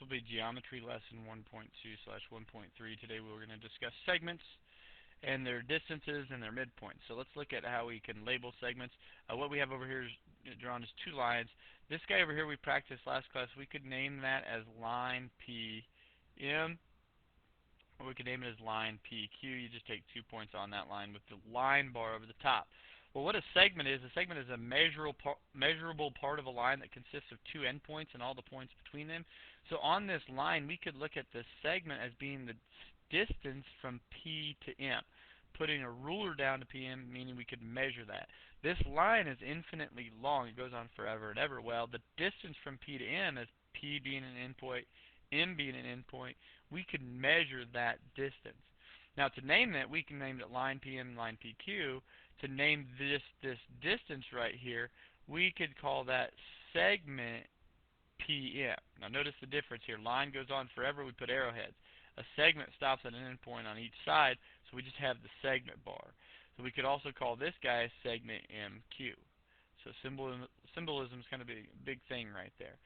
will be Geometry Lesson 1.2/1.3. Today we're going to discuss segments and their distances and their midpoints. So let's look at how we can label segments. What we have over here is drawn as two lines. This guy over here we practiced last class. We could name that as line PM, or we could name it as line PQ. You just take 2 points on that line with the line bar over the top. Well, what a segment is a measurable part of a line that consists of two endpoints and all the points between them. So on this line, we could look at this segment as being the distance from P to M. Putting a ruler down to PM, meaning we could measure that. This line is infinitely long. It goes on forever and ever. Well, the distance from P to M, as P being an endpoint, M being an endpoint, we could measure that distance. Now, to name that, we can name it line PM, line PQ. To name this distance right here, we could call that segment PM. Now, notice the difference here. Line goes on forever. We put arrowheads. A segment stops at an endpoint on each side, so we just have the segment bar. So we could also call this guy segment MQ. So symbolism is kind of a big thing right there.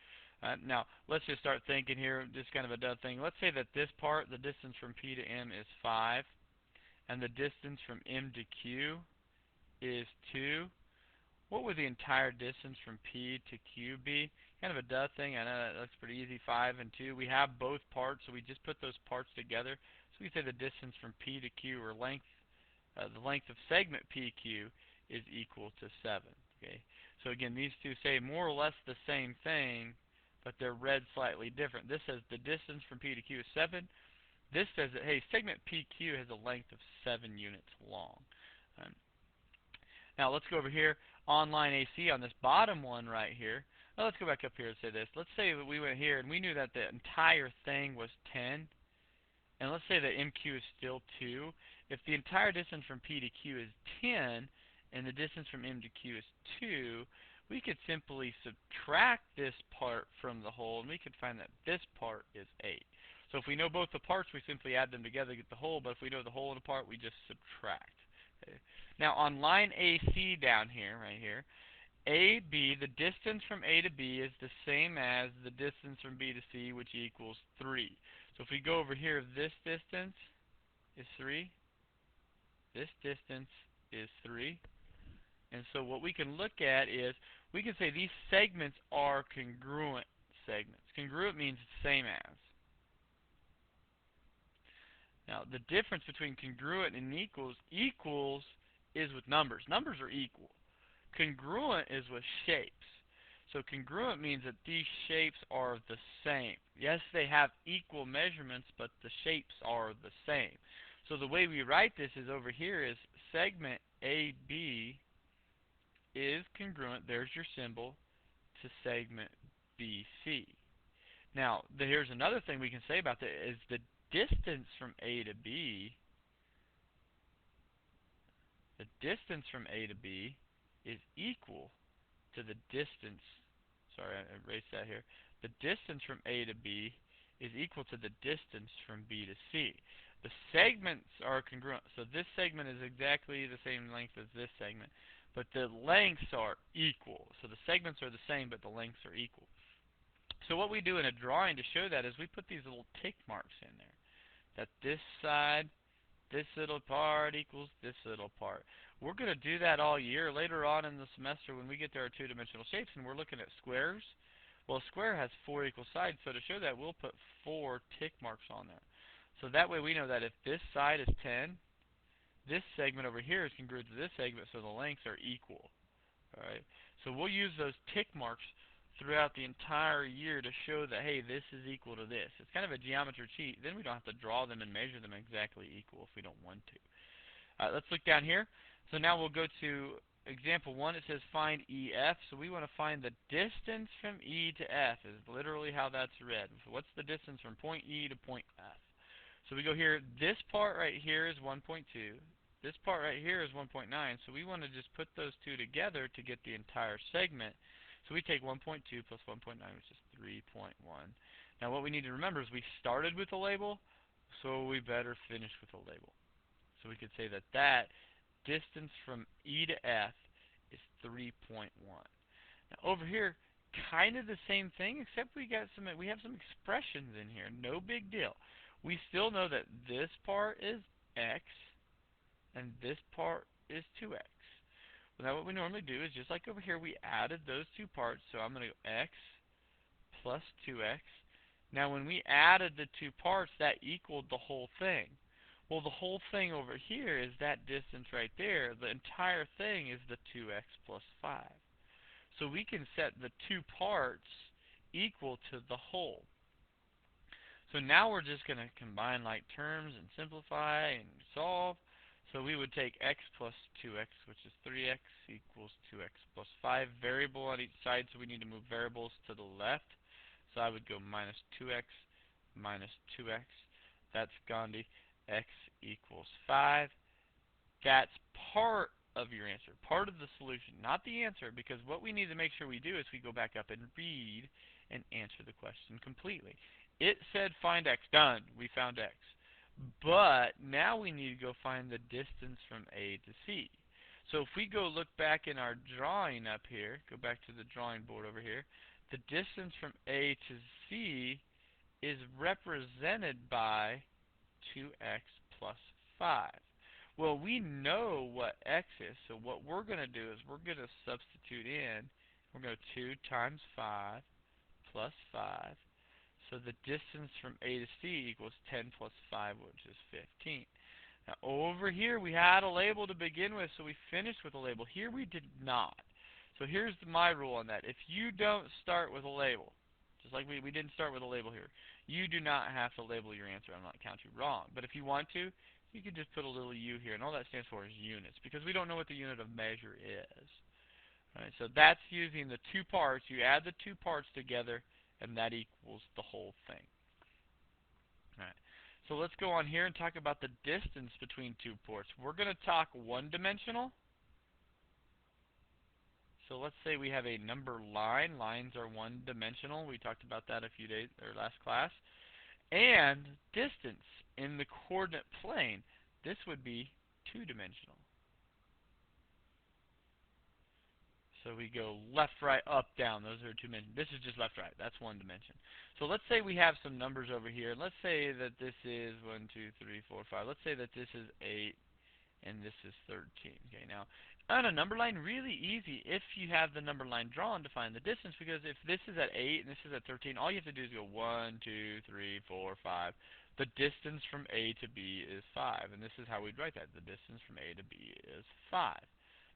Now, let's just start thinking here, just kind of a dumb thing. Let's say that this part, the distance from P to M is 5, and the distance from M to Q is 2. What would the entire distance from P to Q be? Kind of a duh thing. I know that looks pretty easy. 5 and 2. We have both parts, so we just put those parts together. So we say the distance from P to Q, or the length of segment PQ, is equal to 7. Okay. So again, these two say more or less the same thing, but they're read slightly different. This says the distance from P to Q is 7. This says that, hey, segment PQ has a length of 7 units long. Now let's go over here on line AC on this bottom one right here. Now let's go back up here and say this. Let's say that we went here and we knew that the entire thing was 10. And let's say that MQ is still 2. If the entire distance from P to Q is 10 and the distance from M to Q is 2, we could simply subtract this part from the whole, and we could find that this part is 8. So if we know both the parts, we simply add them together to get the whole, but if we know the whole and the part, we just subtract. Okay. Now on line AC down here, right here, AB, the distance from A to B is the same as the distance from B to C, which equals 3. So if we go over here, this distance is 3. This distance is 3. And so what we can look at is, we can say these segments are congruent segments. Congruent means same as. Now, the difference between congruent and equals is with numbers. Numbers are equal. Congruent is with shapes. So congruent means that these shapes are the same. Yes, they have equal measurements, but the shapes are the same. So the way we write this is over here is segment AB is congruent, there's your symbol, to segment BC. Now, here's another thing we can say about that is the distance from A to B, is equal to the distance, sorry, I erased that here. The distance from A to B is equal to the distance from B to C. The segments are congruent, so this segment is exactly the same length as this segment, but the lengths are equal. So the segments are the same, but the lengths are equal. So what we do in a drawing to show that is we put these little tick marks in there. That this side, this little part equals this little part. We're going to do that all year. Later on in the semester when we get to our two-dimensional shapes and we're looking at squares, well, a square has 4 equal sides, so to show that we'll put 4 tick marks on there. So that way we know that if this side is 10, this segment over here is congruent to this segment, so the lengths are equal. Alright, so we'll use those tick marks throughout the entire year to show that, hey, this is equal to this. It's kind of a geometry cheat. Then we don't have to draw them and measure them exactly equal if we don't want to. Let's look down here. So now we'll go to example 1. It says find EF. So we want to find the distance from E to F is literally how that's read. So what's the distance from point E to point F? So we go here. This part right here is 1.2. This part right here is 1.9. So we want to just put those two together to get the entire segment. So we take 1.2 plus 1.9, which is 3.1. Now what we need to remember is we started with a label, so we better finish with a label. So we could say that that distance from E to F is 3.1. Now over here, kind of the same thing, except we have some expressions in here. No big deal. We still know that this part is x and this part is 2x. Well, now what we normally do is just like over here, we added those two parts. So I'm going to go x plus 2x. Now when we added the two parts, that equaled the whole thing. Well, the whole thing over here is that distance right there. The entire thing is the 2x plus 5. So we can set the two parts equal to the whole. So now we're just going to combine like terms and simplify and solve. So we would take x plus 2x, which is 3x, equals 2x plus 5. Variable on each side, so we need to move variables to the left. So I would go minus 2x minus 2x. That's Gandhi. X equals 5. That's part of your answer, part of the solution, not the answer, because what we need to make sure we do is we go back up and read and answer the question completely. It said find x. Done. We found x. But now we need to go find the distance from A to C. So if we go look back in our drawing up here, go back to the drawing board over here, the distance from A to C is represented by 2x plus 5. Well, we know what x is, so what we're going to do is we're going to substitute in. We're going to go 2 times 5 plus 5. So the distance from A to C equals 10 plus 5, which is 15. Now over here we had a label to begin with, so we finished with a label. Here we did not. So here's my rule on that. If you don't start with a label, just like we didn't start with a label here, you do not have to label your answer. I'm not counting you wrong. But if you want to, you can just put a little u here, and all that stands for is units, because we don't know what the unit of measure is. All right, so that's using the two parts. You add the two parts together, and that equals the whole thing. All right. So let's go on here and talk about the distance between two ports. We're going to talk one-dimensional. So let's say we have a number line. Lines are one-dimensional. We talked about that a few days or last class. And distance in the coordinate plane. This would be two-dimensional. So we go left, right, up, down. Those are two dimensions. This is just left, right. That's one dimension. So let's say we have some numbers over here. Let's say that this is 1, 2, 3, 4, 5. Let's say that this is 8 and this is 13. Okay, now on a number line, really easy if you have the number line drawn to find the distance, because if this is at 8 and this is at 13, all you have to do is go 1, 2, 3, 4, 5. The distance from A to B is 5, and this is how we'd write that. The distance from A to B is 5.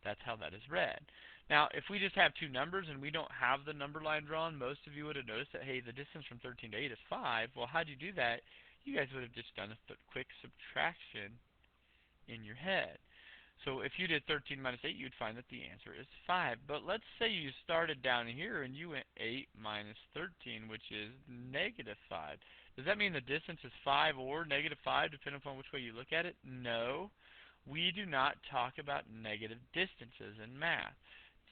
That's how that is read. Now, if we just have two numbers and we don't have the number line drawn, most of you would have noticed that, hey, the distance from 13 to 8 is 5. Well, how'd you do that? You guys would have just done a quick subtraction in your head. So if you did 13 minus 8, you'd find that the answer is 5. But let's say you started down here and you went 8 minus 13, which is negative 5. Does that mean the distance is 5 or negative 5, depending upon which way you look at it? No. We do not talk about negative distances in math.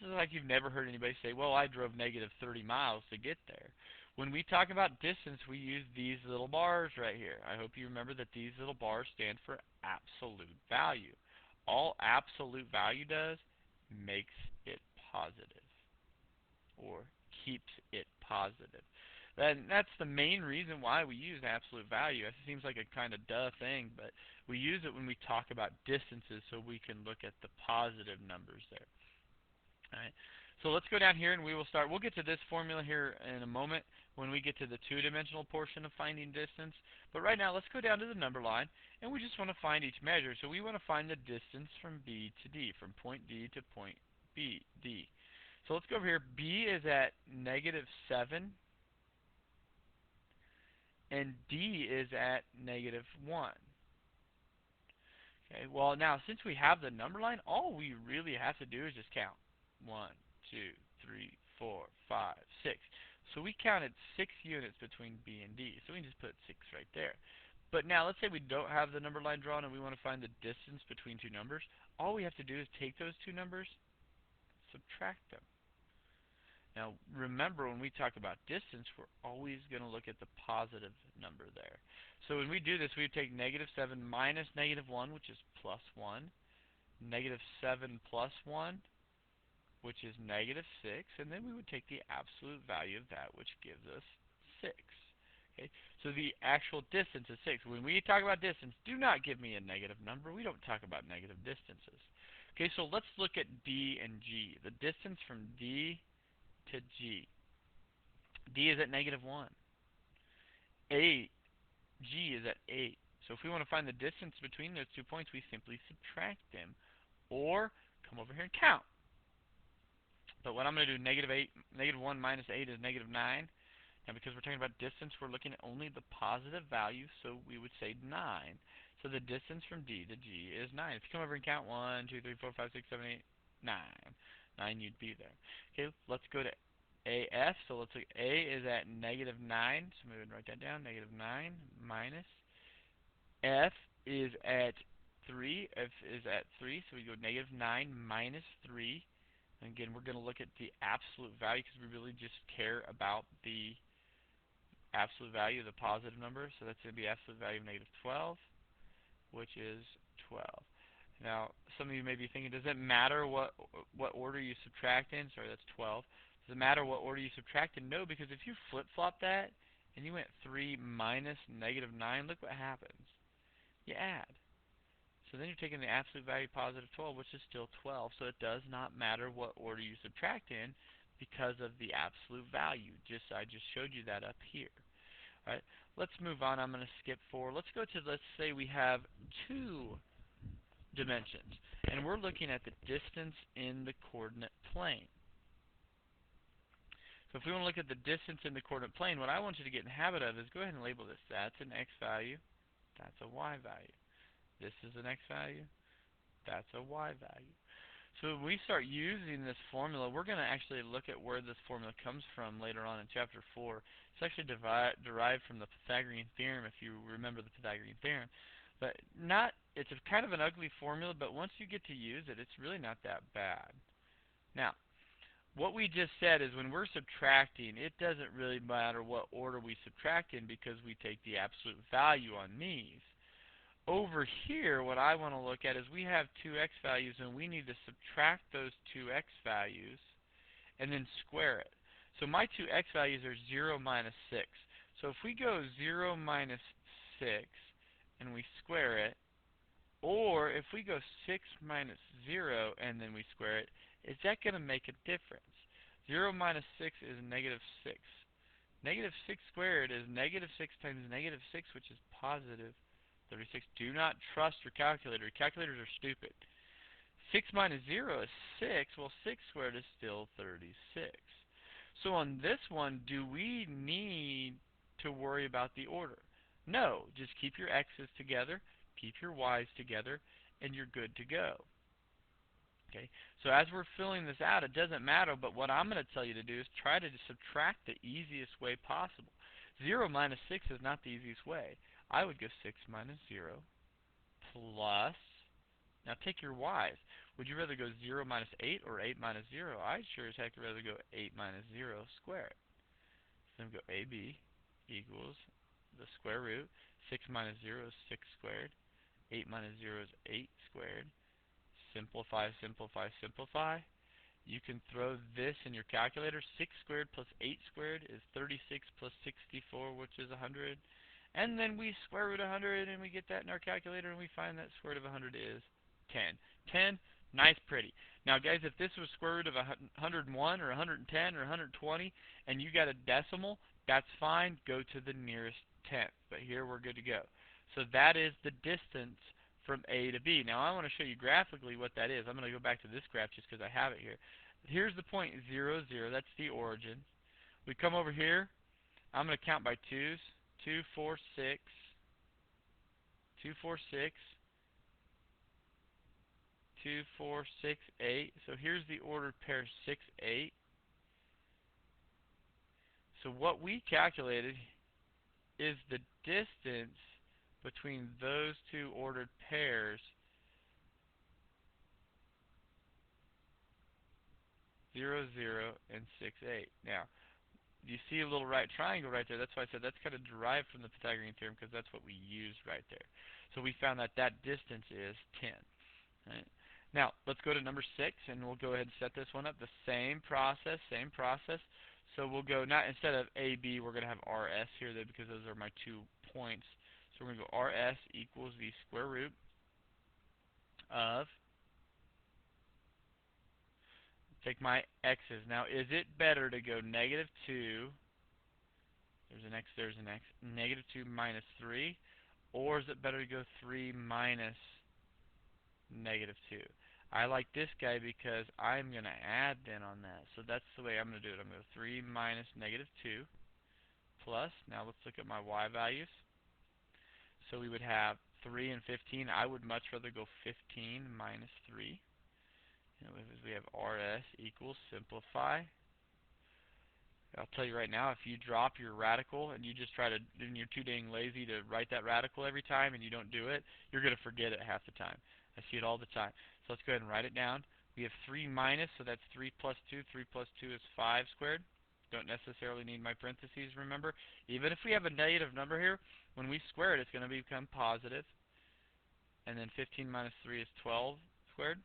It's like you've never heard anybody say, well, I drove negative 30 miles to get there. When we talk about distance, we use these little bars right here. I hope you remember that these little bars stand for absolute value. All absolute value does makes it positive, or keeps it positive. And that's the main reason why we use absolute value. It seems like a kind of duh thing, but we use it when we talk about distances so we can look at the positive numbers there. All right. So let's go down here and we will start. We'll get to this formula here in a moment when we get to the two-dimensional portion of finding distance. But right now, let's go down to the number line, and we just want to find each measure. So we want to find the distance from B to D, from point D to point D. So let's go over here. B is at negative 7, and D is at negative 1. Okay, well now, since we have the number line, all we really have to do is just count. 1, 2, 3, 4, 5, 6. So we counted 6 units between B and D. So we can just put 6 right there. But now let's say we don't have the number line drawn and we want to find the distance between two numbers. All we have to do is take those two numbers, subtract them. Now remember, when we talk about distance, we're always going to look at the positive number there. So when we do this, we take negative 7 minus negative 1, which is plus 1. Negative 7 plus 1 which is negative 6, and then we would take the absolute value of that, which gives us 6. Okay, so the actual distance is 6. When we talk about distance, do not give me a negative number. We don't talk about negative distances. Okay, so let's look at D and G. The distance from D to G. D is at negative 1. G is at 8. So if we want to find the distance between those 2 points, we simply subtract them. Or come over here and count. But what I'm going to do, negative 1 minus 8 is negative 9. Now because we're talking about distance, we're looking at only the positive value, so we would say 9. So the distance from D to G is 9. If you come over and count 1, 2, 3, 4, 5, 6, 7, 8, 9. 9, you'd be there. Okay, let's go to AF. So let's look. A is at negative 9. So maybe write that down. Negative 9 minus. F is at 3. F is at 3. So we go negative 9 minus 3. And again, we're going to look at the absolute value because we really just care about the absolute value, the positive number. So that's going to be absolute value of negative 12, which is 12. Now, some of you may be thinking, does it matter what order you subtract in? Sorry, that's 12. Does it matter what order you subtract in? No, because if you flip-flop that and you went 3 minus negative 9, look what happens. You add. So then you're taking the absolute value positive 12, which is still 12. So it does not matter what order you subtract in because of the absolute value. I just showed you that up here. All right, let's move on. I'm going to skip forward. Let's go to, let's say we have 2 dimensions, and we're looking at the distance in the coordinate plane. So if we want to look at the distance in the coordinate plane, what I want you to get in the habit of is go ahead and label this. That's an x value. That's a y value. This is an x value. That's a y value. So when we start using this formula, we're going to actually look at where this formula comes from later on in Chapter 4. It's actually derived from the Pythagorean theorem, if you remember the Pythagorean theorem. But it's a kind of an ugly formula, but once you get to use it, it's really not that bad. Now, what we just said is when we're subtracting, it doesn't really matter what order we subtract in because we take the absolute value on these. Over here, what I want to look at is we have 2x values, and we need to subtract those 2x values and then square it. So my 2x values are 0 minus 6. So if we go 0 minus 6 and we square it, or if we go 6 minus 0 and then we square it, is that going to make a difference? 0 minus 6 is negative 6. Negative 6 squared is negative 6 times negative 6, which is positive 36. Do not trust your calculator. Calculators are stupid. 6 minus 0 is 6. Well, 6 squared is still 36. So on this one, do we need to worry about the order? No. Just keep your x's together, keep your y's together, and you're good to go. Okay, so as we're filling this out, it doesn't matter, but what I'm going to tell you to do is try to subtract the easiest way possible. 0 minus 6 is not the easiest way. I would go 6 minus 0 plus, now take your y's. Would you rather go 0 minus 8 or 8 minus 0? I'd sure as heck rather go 8 minus 0 squared. So then go AB equals the square root. 6 minus 0 is 6 squared. 8 minus 0 is 8 squared. Simplify, simplify, simplify. You can throw this in your calculator. 6 squared plus 8 squared is 36 plus 64, which is 100. And then we square root 100, and we get that in our calculator, and we find that square root of 100 is 10. 10, nice, pretty. Now, guys, if this was square root of 101 or 110 or 120, and you got a decimal, that's fine. Go to the nearest tenth. But here we're good to go. So that is the distance from A to B. Now, I want to show you graphically what that is. I'm going to go back to this graph just because I have it here. Here's the point 0, 0. That's the origin. We come over here. I'm going to count by twos. 2, 4, 6. 2, 4, 6. 2, 4, 6, 8. So here's the ordered pair 6, 8. So what we calculated is the distance between those two ordered pairs, 0, 0, and 6, 8. Now, you see a little right triangle right there. That's why I said that's kind of derived from the Pythagorean theorem because that's what we used right there. So we found that that distance is 10. Right? Now, let's go to number 6, and we'll go ahead and set this one up. The same process, same process. So we'll go, not instead of AB, we're going to have RS here though, because those are my 2 points. So we're going to go RS equals the square root of, take my x's. Now, is it better to go -2, there's an x, -2 minus 3, or is it better to go 3 minus -2? I like this guy because I'm going to add then on that. So that's the way I'm going to do it. I'm going to go 3 minus -2 plus, now let's look at my y values. So we would have 3 and 15. I would much rather go 15 minus 3. And we have RS equals simplify. I'll tell you right now, if you drop your radical and you just try to, and you're too dang lazy to write that radical every time and you don't do it, you're going to forget it half the time. I see it all the time. So let's go ahead and write it down. We have 3 minus, so that's 3 plus 2. 3 plus 2 is 5 squared. Don't necessarily need my parentheses, remember. Even if we have a negative number here, when we square it, it's going to become positive. And then 15 minus 3 is 12 squared.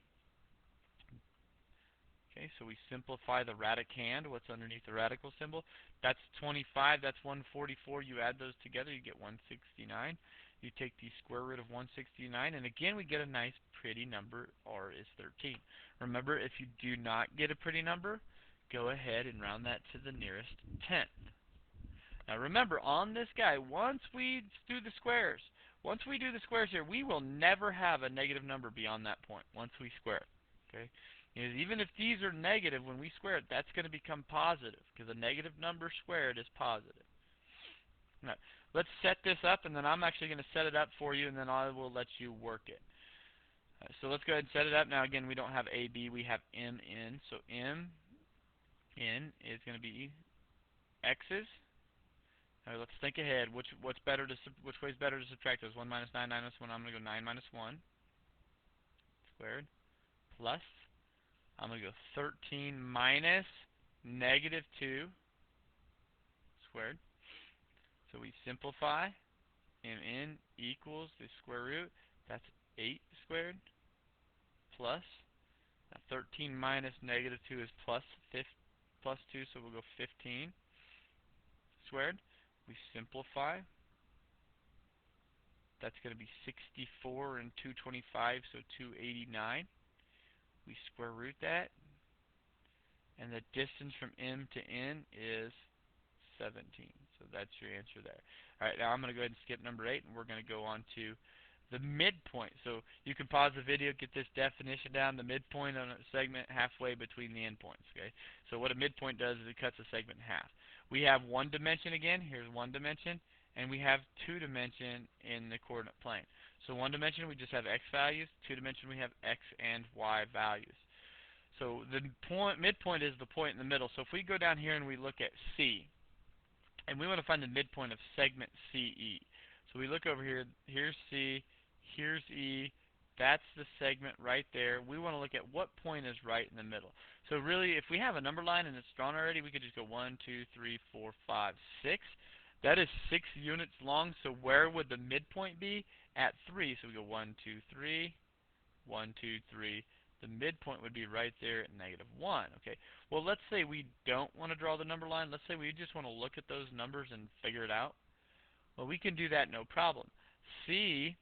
Okay, so we simplify the radicand, what's underneath the radical symbol. That's 25, that's 144. You add those together, you get 169. You take the square root of 169, and again, we get a nice, pretty number. R is 13. Remember, if you do not get a pretty number, go ahead and round that to the nearest tenth. Now remember, on this guy, once we do the squares here, we will never have a negative number beyond that point once we square it. Okay? Because even if these are negative, when we square it, that's going to become positive, because a negative number squared is positive. Now, let's set this up, and then I'm actually going to set it up for you, and then I will let you work it. So let's go ahead and set it up. Now, again, we don't have AB, we have MN. So MN is going to be X's. Now, let's think ahead. Which way is better to subtract those? 1 minus 9 minus 1. I'm going to go 9 minus 1 squared plus, I'm going to go 13 minus -2 squared. So we simplify. MN equals the square root. That's 8 squared plus. Now 13 minus -2 is plus 2, so we'll go 15 squared. We simplify. That's going to be 64 and 225, so 289. We square root that, and the distance from M to N is 17. So that's your answer there. All right, now I'm going to go ahead and skip number 8, and we're going to go on to the midpoint. So you can pause the video, get this definition down. The midpoint on a segment halfway between the endpoints. Okay. So what a midpoint does is it cuts a segment in half. We have one dimension again. Here's one dimension, and we have two dimension in the coordinate plane. So one dimension we just have x values. Two dimension we have x and y values. So the midpoint is the point in the middle. So if we go down here and we look at C, and we want to find the midpoint of segment CE. So we look over here. Here's C. Here's E. That's the segment right there. We want to look at what point is right in the middle. So really, if we have a number line and it's drawn already, we could just go 1, 2, 3, 4, 5, 6. That is 6 units long. So where would the midpoint be? At 3. So we go 1, 2, 3, 1, 2, 3. The midpoint would be right there at -1. Okay. Well, let's say we don't want to draw the number line. Let's say we just want to look at those numbers and figure it out. Well, we can do that no problem. C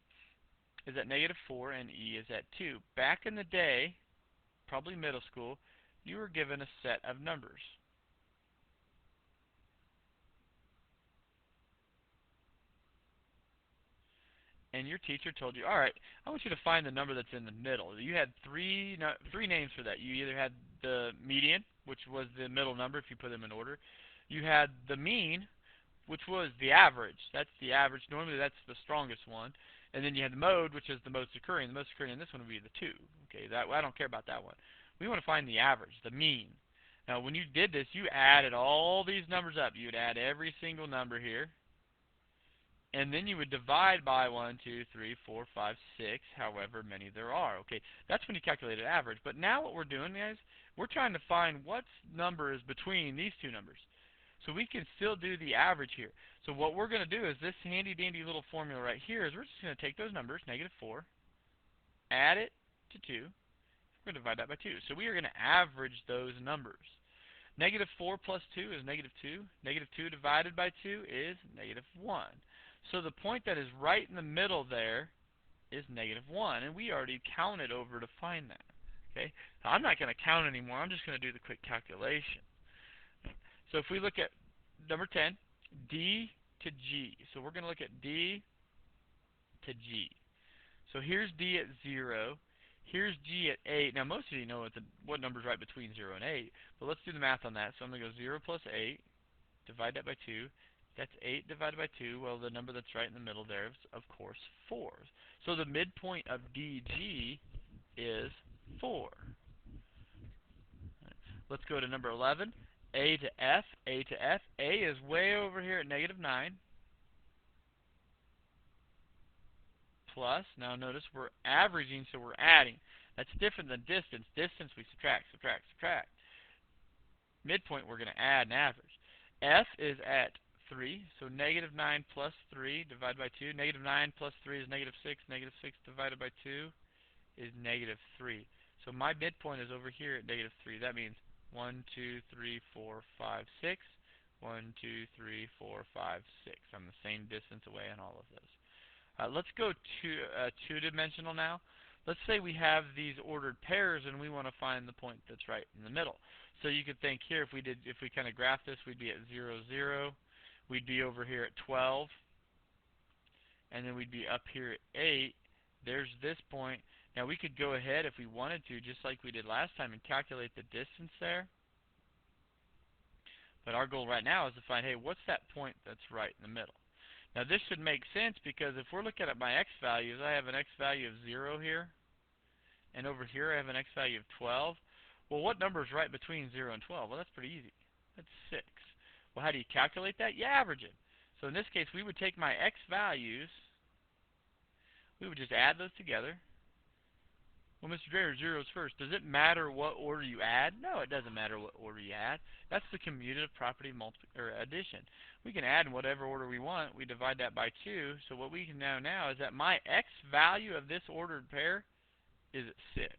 is at -4 and E is at 2. Back in the day, probably middle school, you were given a set of numbers. And your teacher told you, all right, I want you to find the number that's in the middle. You had three names for that. You either had the median, which was the middle number if you put them in order. You had the mean, which was the average. That's the average. Normally that's the strongest one. And then you had the mode, which is the most occurring. The most occurring in this one would be the 2. Okay, I don't care about that one. We want to find the average, the mean. Now, when you did this, you added all these numbers up. You would add every single number here. And then you would divide by 1, 2, 3, 4, 5, 6, however many there are. Okay, that's when you calculated average. But now what we're doing, guys, we're trying to find what number is between these two numbers. So we can still do the average here. So what we're going to do is this handy-dandy little formula right here is we're just going to take those numbers, -4, add it to 2, we're going to divide that by 2. So we are going to average those numbers. Negative 4 plus 2 is negative 2. Negative 2 divided by 2 is negative 1. So the point that is right in the middle there is negative 1, and we already counted over to find that. Okay, so I'm not going to count anymore. I'm just going to do the quick calculation. So if we look at number 10, D to G. So we're going to look at D to G. So here's D at 0. Here's G at 8. Now most of you know what number's right between 0 and 8, but let's do the math on that. So I'm going to go 0 plus 8, divide that by 2. That's 8 divided by 2. Well, the number that's right in the middle there is, of course, 4. So the midpoint of DG is 4. Let's go to number 11. A to F. A to F. A is way over here at negative 9. Plus, now notice we're averaging, so we're adding. That's different than distance. Distance, we subtract, subtract, subtract. Midpoint, we're going to add and average. F is at 3, so negative 9 plus 3 divided by 2. Negative 9 plus 3 is negative 6. Negative 6 divided by 2 is negative 3. So my midpoint is over here at negative 3. That means 1, 2, 3, 4, 5, 6. 1, 2, 3, 4, 5, 6. I'm the same distance away on all of those. Let's go to two-dimensional now. Let's say we have these ordered pairs and we want to find the point that's right in the middle. So you could think here, if we kind of graph this, we'd be at 0, 0. We'd be over here at 12. And then we'd be up here at 8. There's this point. Now we could go ahead if we wanted to, just like we did last time, and calculate the distance there. But our goal right now is to find, hey, what's that point that's right in the middle? Now this should make sense because if we're looking at my x values, I have an x value of 0 here. And over here I have an x value of 12. Well, what number is right between 0 and 12? Well, that's pretty easy. That's 6. Well, how do you calculate that? You average it. So in this case, we would take my x values. We would just add those together. Well, Mr. Drayer, 0 is first. Does it matter what order you add? No, it doesn't matter what order you add. That's the commutative property addition. We can add in whatever order we want. We divide that by 2. So what we can know now is that my x value of this ordered pair is at 6.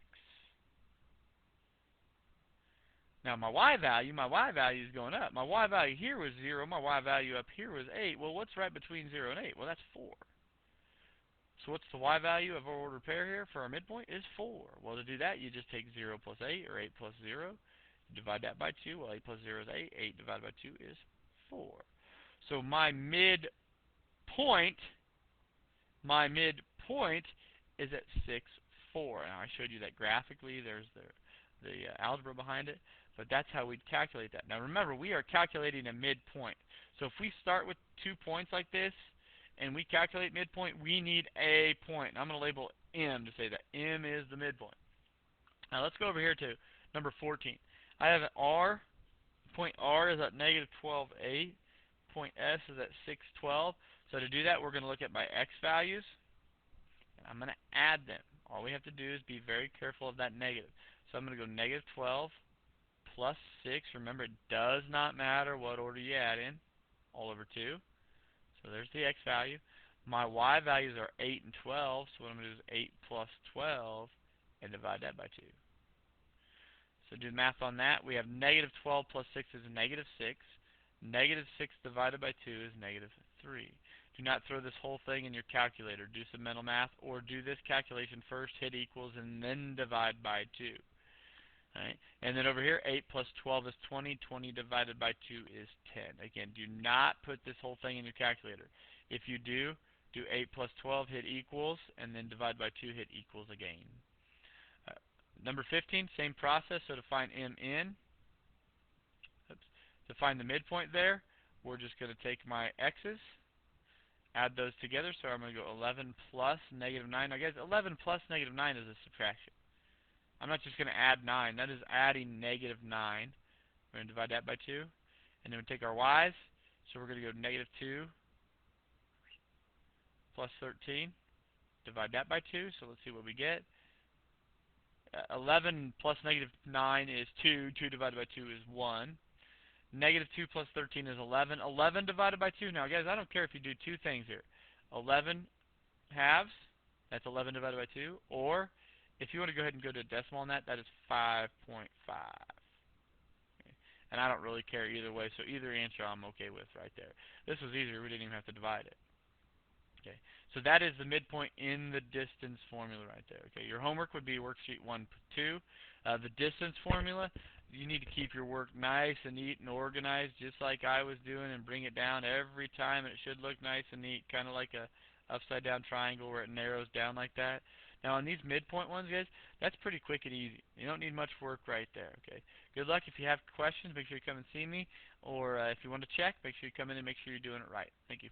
Now my y value is going up. My y value here was 0. My y value up here was 8. Well, what's right between 0 and 8? Well, that's 4. So what's the y value of our ordered pair here for our midpoint? Is 4. Well, to do that, you just take 0 plus 8, or 8 plus 0. Divide that by 2. Well, 8 plus 0 is 8. 8 divided by 2 is 4. So my midpoint is at 6, 4. Now, I showed you that graphically. There's the algebra behind it. But that's how we'd calculate that. Now, remember, we are calculating a midpoint. So if we start with 2 points like this, and we calculate midpoint, we need a point. I'm going to label M to say that M is the midpoint. Now let's go over here to number 14. I have an R. Point R is at negative 12, 8. Point S is at 6, 12. So to do that, we're going to look at my x values, and I'm going to add them. All we have to do is be very careful of that negative. So I'm going to go negative 12 plus 6. Remember, it does not matter what order you add in, all over 2. So there's the x value. My y values are 8 and 12, so what I'm going to do is 8 plus 12 and divide that by 2. So do the math on that. We have negative 12 plus 6 is negative 6. Negative 6 divided by 2 is negative 3. Do not throw this whole thing in your calculator. Do some mental math, or do this calculation first, hit equals, and then divide by 2. Right. And then over here, 8 plus 12 is 20. 20 divided by 2 is 10. Again, do not put this whole thing in your calculator. If you do 8 plus 12, hit equals, and then divide by 2, hit equals again. Number 15, same process. So to find MN, to find the midpoint there, we're just going to take my x's, add those together. So I'm going to go 11 plus negative 9. Now, guys, 11 plus negative 9 is a subtraction. I'm not just going to add 9. That is adding negative 9. We're going to divide that by 2. And then we take our y's. So we're going to go negative 2 plus 13. Divide that by 2. So let's see what we get. 11 plus negative 9 is 2. 2 divided by 2 is 1. Negative 2 plus 13 is 11. 11 divided by 2. Now, guys, I don't care if you do two things here. 11 halves. That's 11 divided by 2. Or If you want to go ahead and go to a decimal on that, that is 5.5. Okay. And I don't really care either way, so either answer I'm okay with right there. This was easier. We didn't even have to divide it. Okay, so that is the midpoint in the distance formula right there. Okay, your homework would be worksheet 1-2. The distance formula, you need to keep your work nice and neat and organized, just like I was doing, and bring it down every time, and it should look nice and neat, kind of like a upside down triangle where it narrows down like that. Now on these midpoint ones, guys, that's pretty quick and easy. You don't need much work right there. Okay. Good luck. If you have questions, make sure you come and see me, or if you want to check, make sure you come in and make sure you're doing it right. Thank you.